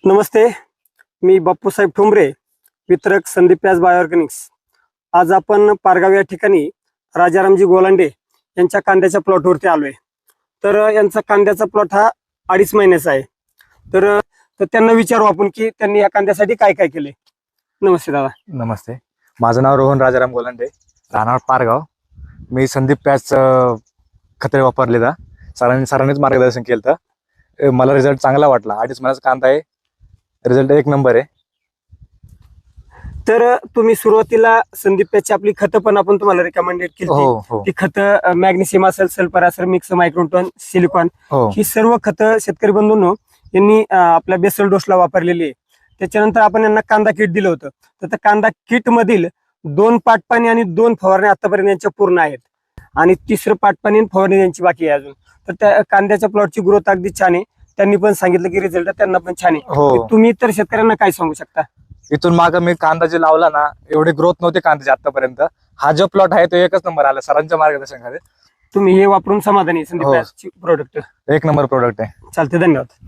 नमस्ते, मी बापूसाहेब ठोंबरे, वितरक संदीप प्याज बायोऑर्गॅनिक्स. आज आपण पारगाव या ठिकाणी राजारामजी गोलांडे यांच्या कांद्याच्या प्लॉटवरती आलोय. तर यांचा कांद्याचा प्लॉट हा 2.5 महिन्याचा आहे. तर त्यांना विचारू आपण की त्यांनी या कांद्यासाठी काय काय केले. नमस्ते दादा. नमस्ते, माझं नाव रोहन राजाराम गोलांडे, राहणार पारगाव. मी संदीप प्याज खते वापरलेला, सरांनीच मार्गदर्शन केलं तर मला रिझल्ट चांगला वाटला. 2.5 महिन्याचा कांदा आहे, रिझल्ट 1 नंबर आहे. तर तुम्ही सुरुवातीला संदीप प्याजची आपली खतं पण आपण तुम्हाला रिकमेंडेड केली. हो, ती खतं मॅग्नेशियम असेल, सल्फर असेल, मिक्स मायक्रोटोन, सिलिकॉन, हो. ही सर्व खतं शेतकरी बंधूंनो यांनी आपल्या बेसल डोसला वापरलेली आहे. त्याच्यानंतर आपण यांना कांदा किट दिलं होतं. तर त्या कांदा किट मधील 2 पाटपाणी आणि 2 फवारणी आतापर्यंत यांच्या पूर्ण आहेत आणि 3रं पाटपाणी आणि फवारणी यांची बाकी आहे अजून. तर त्या कांद्याच्या प्लॉटची ग्रोथ अगदी छान आहे. त्यांनी पण सांगितलं की रिझल्ट त्यांना पण छान आहे. हो. तुम्ही तर शेतकऱ्यांना काय सांगू शकता? इथून माग मी कांदा जे लावला ना, एवढी ग्रोथ नव्हती कांद्याची आतापर्यंत. हा जो प्लॉट आहे तो 1च नंबर आला सरांच्या मार्गदर्शनाखाली. तुम्ही हे वापरून समाधानी आहे संदीप हो. प्याजची प्रोडक्ट? 1 नंबर प्रोडक्ट आहे. चालते, धन्यवाद.